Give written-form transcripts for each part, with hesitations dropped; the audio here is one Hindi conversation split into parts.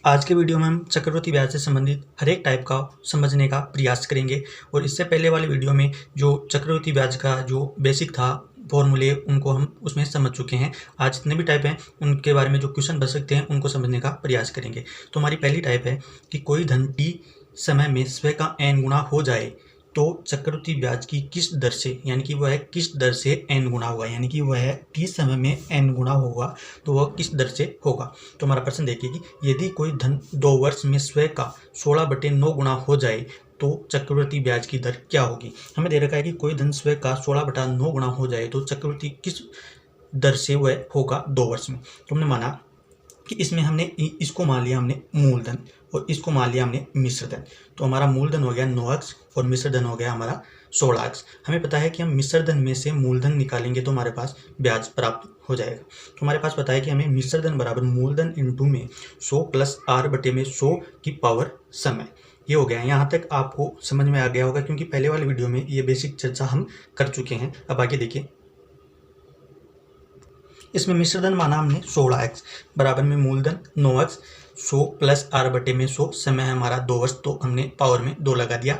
आज के वीडियो में हम चक्रवृद्धि ब्याज से संबंधित हर एक टाइप का समझने का प्रयास करेंगे। और इससे पहले वाले वीडियो में जो चक्रवृद्धि ब्याज का जो बेसिक था फॉर्मूले, उनको हम उसमें समझ चुके हैं। आज जितने भी टाइप हैं उनके बारे में जो क्वेश्चन बच सकते हैं उनको समझने का प्रयास करेंगे। तो हमारी पहली टाइप है कि कोई धन टी समय में स्वयं का n गुना हो जाए तो चक्रवृद्धि ब्याज की किस दर से, यानी कि वह किस दर से n गुना होगा, यानी कि वह टी समय में n गुना होगा तो वह किस दर से होगा। तो हमारा प्रश्न देखिए कि यदि कोई धन 2 वर्ष में स्वयं का 16/9 गुना हो जाए तो चक्रवृद्धि ब्याज की दर क्या होगी। हमें दे रखा है कि कोई धन स्वयं का 16/9 गुना हो जाए तो चक्रवृद्धि किस दर से वह होगा 2 वर्ष में। तो हमने माना कि इसमें हमने इसको मान लिया हमने मूलधन और इसको मान लिया हमने मिश्रधन। तो हमारा मूलधन हो गया 9x और मिश्रधन हो गया हमारा 16x। हमें पता है कि हम मिश्रधन में से मूलधन निकालेंगे तो हमारे पास ब्याज प्राप्त हो जाएगा। तो हमारे पास पता है कि हमें मिश्रधन बराबर मूलधन इंटू में 100 प्लस r/100 की पावर समय। ये हो गया। यहाँ तक आपको समझ में आ गया होगा क्योंकि पहले वाले वीडियो में ये बेसिक चर्चा हम कर चुके हैं। अब आगे देखिए, इसमें मिश्रधन माना हमने 16x बराबर में मूलधन 9x 100 प्लस r/100 समय है हमारा 2 वर्ष। तो हमने पावर में 2 लगा दिया।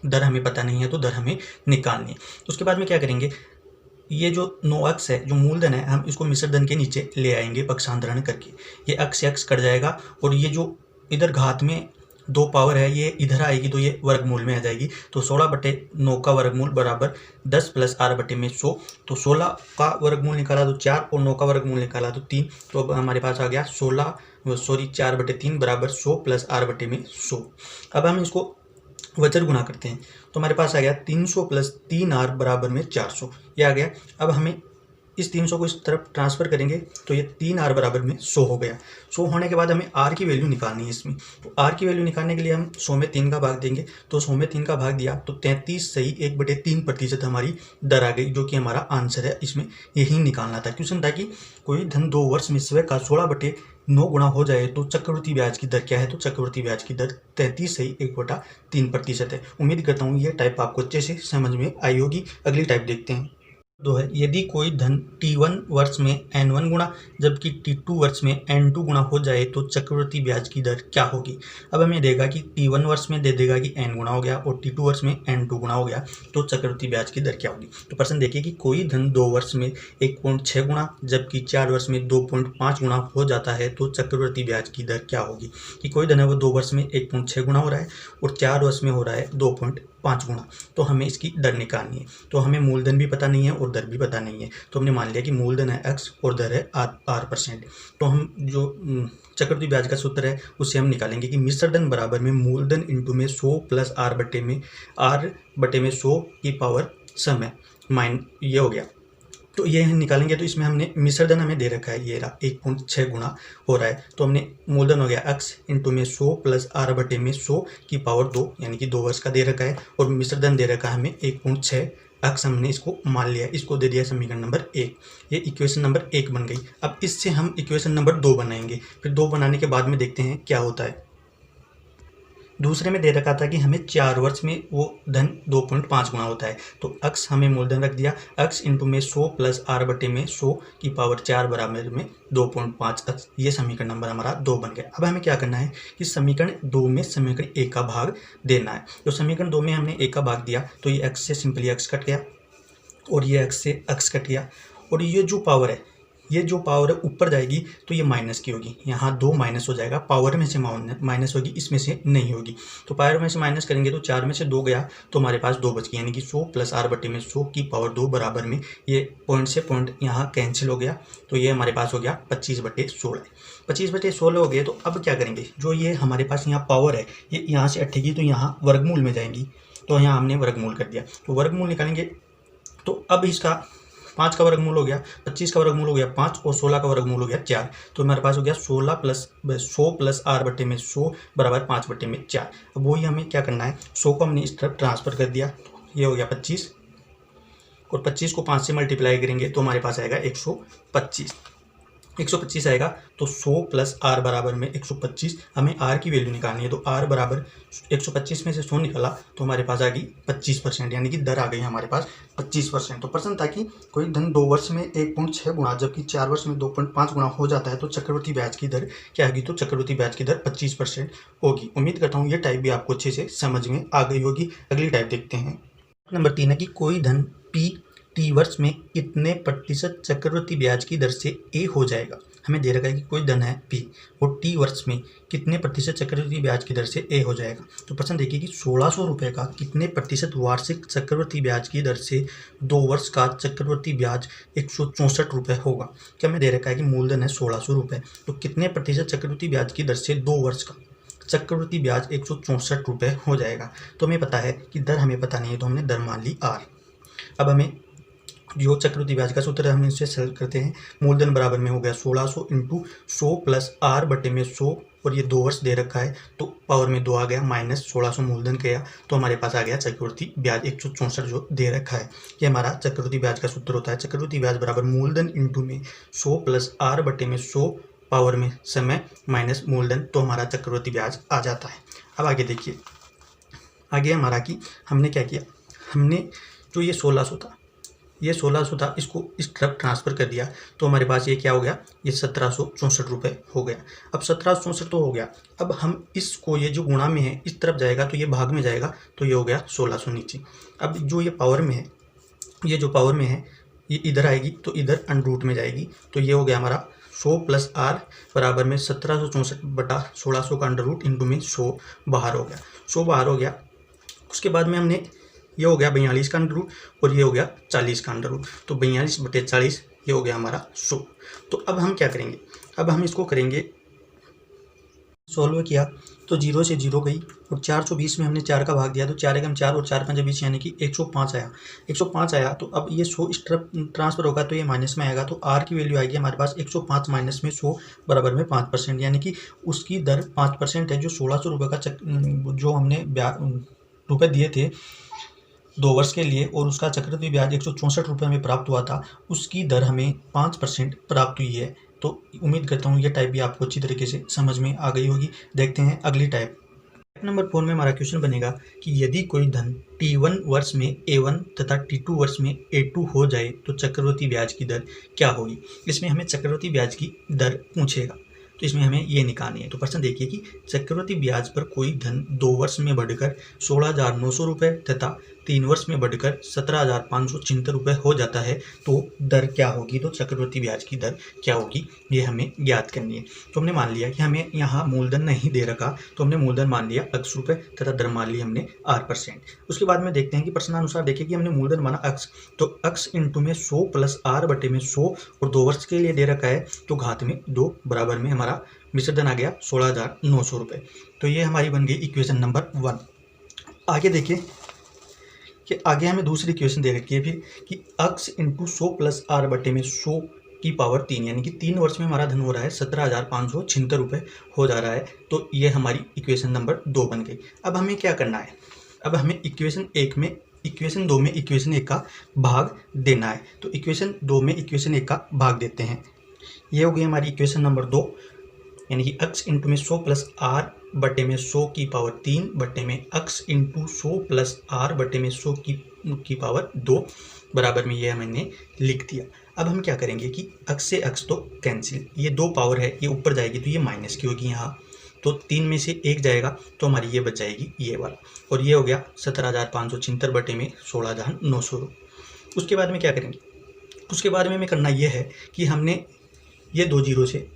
दर हमें पता नहीं है तो दर हमें निकालनी है। तो उसके बाद में क्या करेंगे, ये जो 9x है जो मूलधन है हम इसको मिश्रधन के नीचे ले आएंगे पक्षांतरण करके। ये x से x कट जाएगा और ये जो इधर घात में 2 पावर है ये इधर आएगी तो ये वर्गमूल में आ जाएगी। तो 16/9 का वर्गमूल बराबर 10 प्लस r/100। तो 16 का वर्गमूल निकाला तो 4 और 9 का वर्गमूल निकाला तो 3। तो अब हमारे पास आ गया 4/3 बराबर 100 प्लस r/100। अब हम इसको वचर गुना करते हैं तो हमारे पास आ गया 300 प्लस 3r बराबर में 400। ये आ गया। अब हमें इस 300 को इस तरफ ट्रांसफर करेंगे तो ये 3r बराबर में 100 हो गया। 100 होने के बाद हमें r की वैल्यू निकालनी है इसमें। तो r की वैल्यू निकालने के लिए हम 100 में 3 का भाग देंगे। तो 100 में 3 का भाग दिया तो 33 सही 1/3% हमारी दर आ गई, जो कि हमारा आंसर है। इसमें यही निकालना था। क्वेश्चन था कि कोई धन 2 वर्ष में स्वयं का 16/9 गुना हो जाए तो चक्रवृद्धि ब्याज की दर क्या है। तो चक्रवृद्धि ब्याज की दर 33 सही 1/3% है। उम्मीद करता हूँ यह टाइप आपको अच्छे से समझ में आई होगी। अगली टाइप देखते हैं। 2 है, यदि कोई धन t1 वर्ष में n1 गुना जबकि t2 वर्ष में n2 गुना हो जाए तो चक्रवृद्धि ब्याज की दर क्या होगी। अब हमें देगा कि t1 वर्ष में दे देगा कि n गुना हो गया और t2 वर्ष में n2 गुना हो गया तो चक्रवृद्धि ब्याज की दर क्या होगी। तो प्रश्न देखिए कि कोई धन 2 वर्ष में 1.6 गुना जबकि 4 वर्ष में 2.5 गुना हो जाता है तो चक्रवृद्धि ब्याज की दर क्या होगी। कि कोई धन है वो 2 वर्ष में 1.6 गुना हो रहा है और 4 वर्ष में हो रहा है 2.5 गुना। तो हमें इसकी दर निकालनी है। तो हमें मूलधन भी पता नहीं है और दर भी पता नहीं है। तो हमने मान लिया कि मूलधन है x और दर है r%। तो हम जो चक्रवृद्धि ब्याज का सूत्र है उससे हम निकालेंगे कि मिश्रधन बराबर में मूलधन इंटू में 100 प्लस r/100 की पावर समय माइन। ये हो गया। तो ये हम निकालेंगे तो इसमें हमने मिश्रधन हमें दे रखा है, ये रहा 1.6 गुना हो रहा है। तो हमने मूलधन हो गया x इंटू में 100 प्लस r/100 की पावर 2, यानी कि 2 वर्ष का दे रखा है। और मिश्रधन दे रखा है हमें 1.6 x, हमने इसको मान लिया, इसको दे दिया समीकरण नंबर 1। ये इक्वेशन नंबर 1 बन गई। अब इससे हम इक्वेशन नंबर 2 बनाएंगे। फिर 2 बनाने के बाद में देखते हैं क्या होता है। दूसरे में दे रखा था कि हमें 4 वर्ष में वो धन 2.5 गुना होता है। तो x हमें मूलधन रख दिया, x इंटू में 100 प्लस r/100 की पावर 4 बराबर में 2.5x। ये समीकरण नंबर हमारा 2 बन गया। अब हमें क्या करना है कि समीकरण 2 में समीकरण 1 का भाग देना है। तो समीकरण 2 में हमने 1 का भाग दिया तो ये x से सिंपली x कट गया और ये x से x कट गया। और ये जो पावर है ऊपर जाएगी तो ये माइनस की होगी। यहाँ 2 माइनस हो जाएगा, पावर में से माइनस होगी, इसमें से नहीं होगी। तो पावर में से माइनस करेंगे तो 4 में से 2 गया तो हमारे पास 2 बच गई, यानी कि 100 प्लस r/100 की पावर 2 बराबर में ये पॉइंट से पॉइंट यहाँ कैंसिल हो गया। तो ये हमारे पास हो गया 25/16। 25/16 हो गए। तो अब क्या करेंगे, जो ये हमारे पास यहाँ पावर है ये यहाँ से हटेगी तो यहाँ वर्गमूल में जाएंगी। तो यहाँ हमने वर्गमूल कर दिया। तो वर्गमूल निकालेंगे तो अब इसका 5 का वर्गमूल हो गया, 25 का वर्गमूल हो गया 5 और 16 का वर्गमूल हो गया 4। तो हमारे पास हो गया 100 प्लस r/100 बराबर 5/4। अब वही हमें क्या करना है, 100 को हमने इस तरफ ट्रांसफर कर दिया। ये हो गया 25 और 25 को 5 से मल्टीप्लाई करेंगे तो हमारे पास आएगा 125। 125 आएगा तो 100 प्लस आर बराबर में 125। हमें आर की वैल्यू निकालनी है, तो आर बराबर 125 में से 100 निकाला तो हमारे पास आ गई 25%, यानी कि दर आ गई हमारे पास 25%। तो प्रश्न था कि कोई धन 2 वर्ष में 1.6 गुना जबकि 4 वर्ष में 2.5 गुना हो जाता है तो चक्रवृद्धि ब्याज की दर क्या होगी? तो चक्रवृद्धि ब्याज की दर 25% होगी। उम्मीद करता हूँ ये टाइप भी आपको अच्छे से समझ में आ गई होगी। अगली टाइप देखते हैं। नंबर 3 है कि कोई धन पी टी वर्ष में कितने प्रतिशत चक्रवृद्धि ब्याज की दर से ए हो जाएगा। हमें दे रखा है कि कोई धन है पी और टी वर्ष में कितने प्रतिशत चक्रवृद्धि ब्याज की दर से ए हो जाएगा। तो प्रश्न देखिए कि 1600 रुपये का कितने प्रतिशत वार्षिक चक्रवृद्धि ब्याज की दर से 2 वर्ष का चक्रवृद्धि ब्याज 164 रुपये होगा। क्या हमें दे रखा है कि मूलधन है 1600 रुपये, तो कितने प्रतिशत चक्रवृद्धि ब्याज की दर से 2 वर्ष का चक्रवृद्धि ब्याज 164 रुपये हो जाएगा। तो हमें पता है कि दर हमें पता नहीं है, तो हमने दर मान ली आर। अब हमें जो चक्रवृद्धि ब्याज का सूत्र है हम इसे सरल करते हैं। मूलधन बराबर में हो गया 1600 इंटू 100 प्लस आर बटे में 100, और ये 2 वर्ष दे रखा है तो पावर में 2 आ गया, माइनस 1600 मूलधन गया तो हमारे पास आ गया चक्रवृद्धि ब्याज 164 जो दे रखा है। ये हमारा चक्रवृद्धि ब्याज का सूत्र होता है। चक्रवृद्धि ब्याज बराबर मूलधन इंटू में 100 प्लस आर बटे में 100 पावर में समय माइनस मूलधन, तो हमारा चक्रवृद्धि ब्याज आ जाता है। अब आगे देखिए, आगे हमारा कि हमने क्या किया, हमने जो ये 1600 था, ये 1600 था, इसको इस तरफ ट्रांसफ़र कर दिया तो हमारे पास ये क्या हो गया, ये 1764 रुपये हो गया। अब 1764 तो हो गया, अब हम इसको ये जो गुणा में है इस तरफ जाएगा तो ये भाग में जाएगा तो ये हो गया 1600 नीचे। अब जो ये पावर में है, ये जो पावर में है ये इधर आएगी तो इधर अंडरूट में जाएगी, तो ये हो गया हमारा 100 प्लस आर बराबर में 1764 बटा 1600 का अंडर रूट इंटू में 100 बाहर हो गया, 100 बाहर हो गया। उसके बाद में हमने ये हो गया 42 का अंडर रूट और ये हो गया 40 का अंडर रूट, तो 42 बटे 40 ये हो गया हमारा 100। तो अब हम क्या करेंगे, अब हम इसको करेंगे सॉल्व किया तो 0 से 0 गई और 420 में हमने 4 का भाग दिया तो 4 एकम 4 और 4 पंजे 20 यानी कि 105 आया। 105 आया तो अब ये 100 इस तरफ ट्रांसफर होगा तो ये माइनस में आएगा, तो आर की वैल्यू आएगी हमारे पास 105 माइनस में 100 बराबर में 5%, यानी कि उसकी दर 5% है। जो 1600 रुपये का जो हमने रुपये दिए थे 2 वर्ष के लिए और उसका चक्रवृद्धि ब्याज 164 रुपये में प्राप्त हुआ था, उसकी दर हमें 5% प्राप्त हुई है। तो उम्मीद करता हूँ ये टाइप भी आपको अच्छी तरीके से समझ में आ गई होगी। देखते हैं अगली टाइप। नंबर 4 में हमारा क्वेश्चन बनेगा कि यदि कोई धन T1 वर्ष में A1 तथा T2 वर्ष में A2 हो जाए तो चक्रवृद्धि ब्याज की दर क्या होगी। इसमें हमें चक्रवृद्धि ब्याज की दर पूछेगा, तो इसमें हमें ये निकालनी है। तो प्रश्न देखिए कि चक्रवृद्धि ब्याज पर कोई धन 2 वर्ष में बढ़कर 16,900 रुपये तथा 3 वर्ष में बढ़कर 17,576 रुपये हो जाता है तो दर क्या होगी, तो चक्रवृद्धि ब्याज की दर क्या होगी ये हमें ज्ञात करनी है। तो हमने मान लिया कि हमें यहाँ मूलधन नहीं दे रखा तो हमने मूलधन मान लिया x रुपये तथा दर मान ली हमने r%। उसके बाद में देखते हैं कि प्रश्नानुसार देखिए कि हमने मूलधन माना x, तो x इंटू में 100 प्लस r बटे में 100 और 2 वर्ष के लिए दे रखा है तो घात में 2 बराबर में हमारा मिश्रधन आ गया 16,900 रुपये। तो ये हमारी बन गई इक्वेशन नंबर 1। आगे देखिए कि आगे हमें दूसरी इक्वेशन दे रखी है फिर कि x इंटू 100 प्लस आर बटे में 100 की पावर 3, यानी कि 3 वर्ष में हमारा धन हो रहा है 17,576 रुपये हो जा रहा है। तो ये हमारी इक्वेशन नंबर 2 बन गई। अब हमें क्या करना है, अब हमें इक्वेशन 1 में इक्वेशन 2 में इक्वेशन 1 का भाग देना है। तो इक्वेशन 2 में इक्वेशन 1 का भाग देते हैं। ये हो गई हमारी इक्वेशन नंबर 2, यानी कि x इंटू में 100 प्लस आर बटे में 100 की पावर 3 बटे में x इंटू 100 प्लस आर बटे में 100 की पावर 2 बराबर में ये मैंने लिख दिया। अब हम क्या करेंगे कि x से x तो कैंसिल, ये 2 पावर है ये ऊपर जाएगी तो ये माइनस की होगी यहाँ, तो 3 में से 1 जाएगा तो हमारी ये बच जाएगी ये वाला, और ये हो गया 17,576 बटे में 16,900। उसके बाद में क्या करेंगे, उसके बाद में हमें करना ये है कि हमने ये 2 जीरो से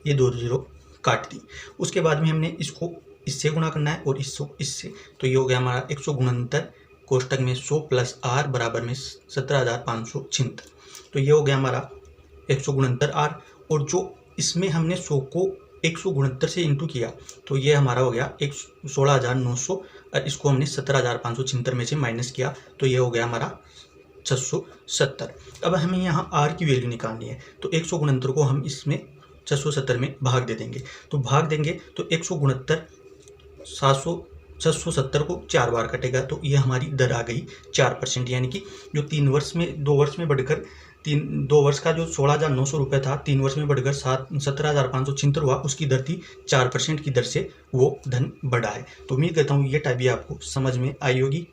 ये 2 जीरो काट दी। उसके बाद में हमने इसको इससे गुणा करना है और इसको इससे, तो ये हो गया हमारा 100 गुणनतर कोष्टक में 100 प्लस आर बराबर में 17,576। तो ये हो गया हमारा 100 गुणनतर आर, और जो इसमें हमने 100 को 100 गुणनतर से इंटू किया तो ये हमारा हो गया 16,900, और इसको हमने 17,576 में से माइनस किया तो ये हो गया हमारा 670। अब हमें यहाँ आर की वैल्यू निकालनी है, तो 100 गुणनतर को हम इसमें 670 में भाग दे देंगे, तो भाग देंगे तो 100 गुणनतर 670 को 4 बार कटेगा तो ये हमारी दर आ गई 4%, यानी कि जो 2 वर्ष में बढ़कर 2 वर्ष का जो 16,900 रुपये था 3 वर्ष में बढ़कर 17,576 हुआ, उसकी दर थी 4% की दर से वो धन बढ़ा है। तो उम्मीद करता हूँ ये टाइप भी आपको समझ में आई होगी।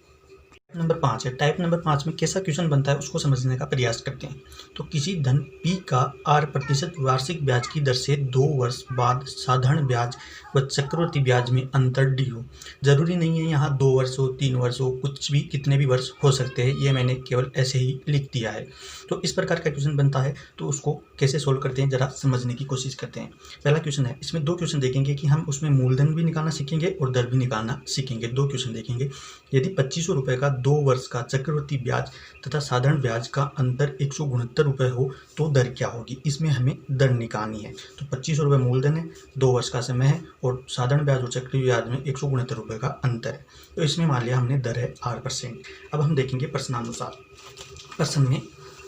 नंबर 5 है। टाइप नंबर 5 में कैसा क्वेश्चन बनता है उसको समझने का प्रयास करते हैं। तो किसी धन P का 8% वार्षिक ब्याज की दर से 2 वर्ष बाद साधारण ब्याज व चक्रवृद्धि ब्याज में अंतर डी हो। जरूरी नहीं है यहाँ 2 वर्ष हो, 3 वर्ष हो, कुछ भी कितने भी वर्ष हो सकते हैं, ये मैंने केवल ऐसे ही लिख दिया है। तो इस प्रकार का क्वेश्चन बनता है, तो उसको कैसे सोल्व करते हैं जरा समझने की कोशिश करते हैं। पहला क्वेश्चन है, इसमें 2 क्वेश्चन देखेंगे कि हम उसमें मूलधन भी निकालना सीखेंगे और दर भी निकालना सीखेंगे। 2 क्वेश्चन देखेंगे। यदि 2500 रुपये का 2 वर्ष का चक्रवृद्धि ब्याज तथा साधारण ब्याज का अंतर 169 रुपये हो तो दर क्या होगी। इसमें हमें दर निकालनी है। तो 2500 रुपये मूलधन है, 2 वर्ष का समय है और साधारण ब्याज और चक्रवृद्धि ब्याज में 169 रुपये का अंतर है। तो इसमें मान लिया हमने दर है 8%। अब हम देखेंगे प्रश्नानुसार प्रश्न में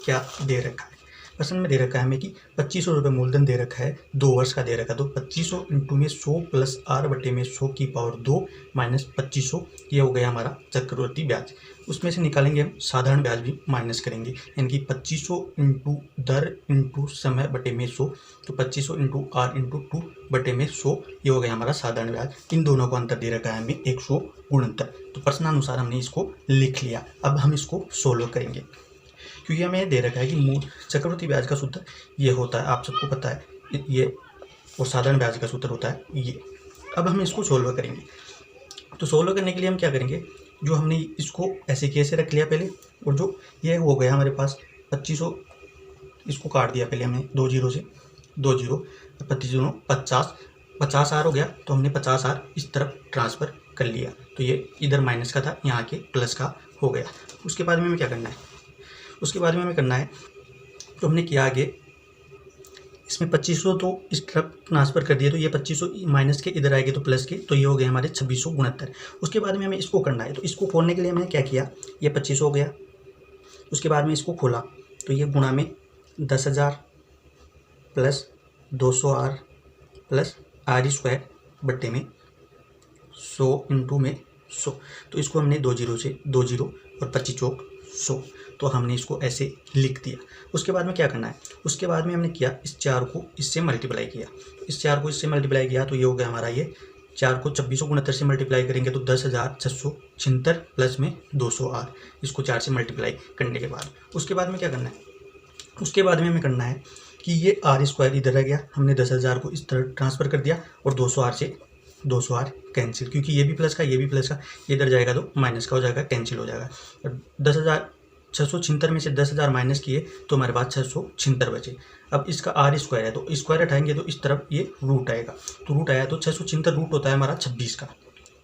क्या दे रखा है। प्रश्न में दे रखा है हमें कि 2500 रुपये मूलधन दे रखा है, 2 वर्ष का दे रखा है। तो 2500 इंटू में 100 प्लस आर बटे में 100 की पावर 2 माइनस 2500, ये हो गया हमारा चक्रवृद्धि ब्याज। उसमें से निकालेंगे हम साधारण ब्याज भी माइनस करेंगे, यानी कि 2500 इंटू दर इंटू समय बटे में 100। तो 2500 इंटू आर इंटू 2 बटे में 100, ये हो गया हमारा साधारण ब्याज। इन दोनों को अंतर दे रखा है हमें 169। तो प्रश्नानुसार हमने इसको लिख लिया। अब हम इसको सोल्व करेंगे, क्योंकि हमें दे रखा है कि मूल चक्रवृद्धि ब्याज का सूत्र ये होता है, आप सबको पता है ये, और साधारण ब्याज का सूत्र होता है ये। अब हम इसको सोल्व करेंगे। तो सोल्व करने के लिए हम क्या करेंगे, जो हमने इसको ऐसे कैसे रख लिया पहले, और जो ये हो गया हमारे पास 2500, इसको काट दिया पहले हमने 2 जीरो से, 2 जीरो 25 50 आर हो गया। तो हमने 50 आर इस तरफ ट्रांसफ़र कर लिया। तो ये इधर माइनस का था, यहाँ के प्लस का हो गया। उसके बाद में हमें क्या करना है, उसके बाद में हमें करना है, तो हमने किया आगे, इसमें 2500 तो इस तरफ ट्रांसफ़र कर दिया। तो ये 2500 माइनस के इधर आएगी तो प्लस के, तो ये हो गए हमारे 2669। उसके बाद में हमें इसको करना है। तो इसको खोलने के लिए हमने क्या किया, ये 2500 हो गया। उसके बाद में इसको खोला तो ये गुणा में 10,000 plus 200 R plus R square बट्टे में 100 इंटू में 100। तो इसको हमने 2 जीरो से 2 जीरो और 25 चौक 100, तो हमने इसको ऐसे लिख दिया। उसके बाद में क्या करना है, उसके बाद में हमने किया इस 4 को इससे मल्टीप्लाई किया। इस 4 को इससे मल्टीप्लाई किया तो ये हो गया हमारा, ये 4 को 2669 से मल्टीप्लाई करेंगे तो 10,676 प्लस में 200 आर, इसको 4 से मल्टीप्लाई करने के बाद उसके बाद में क्या करना है, उसके बाद में हमें करना है कि ये आर स्क्वायर इधर रह गया, हमने 10,000 को इस तरह ट्रांसफ़र कर दिया और 200 आर से 200 आर कैंसिल, क्योंकि ये भी प्लस का ये भी प्लस का, ये इधर जाएगा तो माइनस का हो जाएगा, कैंसिल हो जाएगा। और 10,676 में से 10,000 माइनस किए तो हमारे पास 676 बचे। अब इसका आर स्क्वायर है तो स्क्वायर हटाएंगे तो इस तरफ ये रूट आएगा, तो रूट आया तो 676 रूट होता है हमारा 26 का,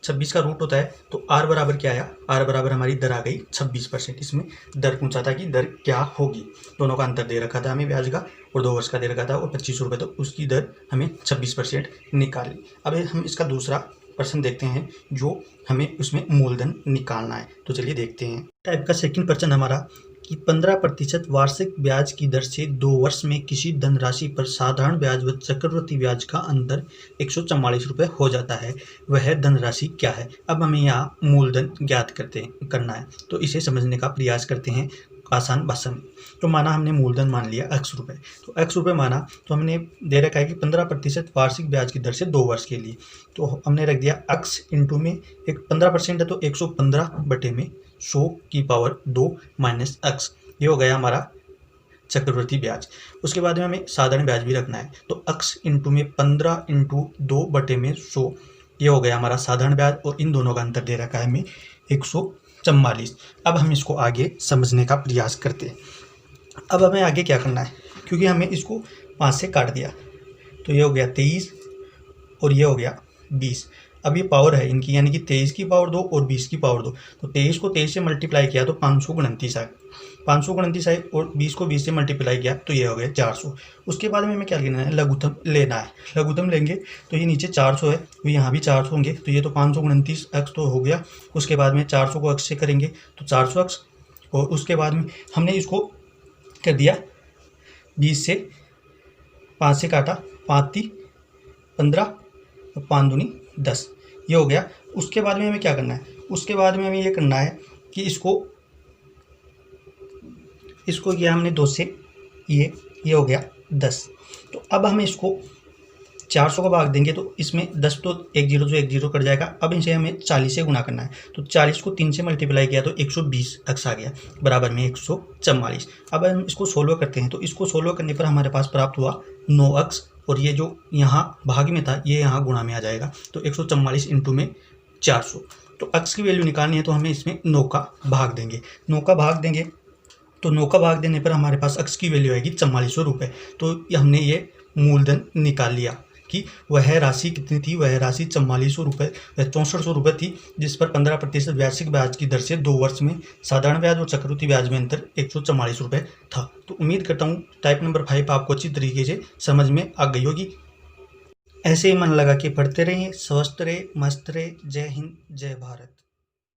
26 का रूट होता है। तो आर बराबर क्या आया, आर बराबर हमारी दर आ गई 26%। इसमें दर पूछा था कि दर क्या होगी, दोनों का अंतर दे रखा था हमें ब्याज का, और 2 वर्ष का दे रखा था और 2500 रुपये, तो उसकी दर हमें 26% निकाली। अब हम इसका दूसरा प्रश्न देखते हैं जो हमें उसमें मूलधन निकालना है। तो चलिए देखते हैं। टाइप का सेकंड प्रश्न हमारा कि 15% वार्षिक ब्याज की दर से 2 वर्ष में किसी धनराशि पर साधारण ब्याज व चक्रवृद्धि ब्याज का अंतर 144 रुपये हो जाता है, वह धनराशि क्या है। अब हमें यहाँ मूलधन ज्ञात करना है, तो इसे समझने का प्रयास करते हैं आसान भाषा में। तो माना हमने मूलधन मान लिया x रुपये, तो x रुपये माना, तो हमने दे रखा है कि 15% वार्षिक ब्याज की दर से 2 वर्ष के लिए, तो हमने रख दिया x इंटू में एक 15% है तो 115 बटे में 100 की पावर 2 माइनस x, ये हो गया हमारा चक्रवृद्धि ब्याज। उसके बाद में हमें साधारण ब्याज भी रखना है, तो x इंटू में 15 इंटू 2 बटे में 100, ये हो गया हमारा साधारण ब्याज, और इन दोनों का अंतर दे रखा है हमें 144। अब हम इसको आगे समझने का प्रयास करते हैं। अब हमें आगे क्या करना है, क्योंकि हमें इसको 5 से काट दिया तो ये हो गया 23 और ये हो गया 20। अब ये पावर है इनकी, यानी कि 23 की पावर 2 और 20 की पावर 2, तो 23 को 23 से मल्टीप्लाई किया तो 529 आए, 529 आए, और 20 को 20 से मल्टीप्लाई किया तो ये हो गया 400। उसके बाद में हमें क्या लेना है, लघुत्तम लेना है। लघुत्तम लेंगे तो ये नीचे 400 है तो यहाँ भी 400 होंगे, तो ये तो 529 x तो हो गया। उसके बाद में 400 को x से करेंगे तो 400 x, और उसके बाद में हमने इसको कर दिया 20 से 5 से काटा, 5 × 15 और 5 दूनी 10, ये हो गया। उसके बाद में हमें क्या करना है, उसके बाद में हमें ये करना है कि इसको किया हमने 2 से ये हो गया 10। तो अब हम इसको 400 का भाग देंगे तो इसमें 10 तो एक जीरो से एक जीरो कट जाएगा। अब इसे हमें 40 से गुणा करना है, तो 40 को 3 से मल्टीप्लाई किया तो 120 x आ गया, बराबर में 144। अब हम इसको सोल्व करते हैं, तो इसको सोल्व करने पर हमारे पास प्राप्त हुआ 9x, और ये जो यहाँ भाग में था ये यहाँ गुणा में आ जाएगा, तो 144 इंटू में 400। तो x की वैल्यू निकालनी है तो हमें इसमें 9 का भाग देंगे। 9 का भाग देंगे तो 9 का भाग देने पर हमारे पास x की वैल्यू आएगी 4400 रुपये। तो हमने ये मूलधन निकाल लिया कि वह राशि कितनी थी, वह राशि 4400 रुपये, वह 6400 रुपये थी, जिस पर 15% वार्षिक ब्याज की दर से 2 वर्ष में साधारण ब्याज और चक्रवृद्धि ब्याज में अंतर 144 रुपये था। तो उम्मीद करता हूँ टाइप नंबर 5 आपको अच्छी तरीके से समझ में आ गई होगी। ऐसे ही मन लगा के पढ़ते रहिए, स्वस्थ रहे, मस्त रहे। जय हिंद, जय भारत।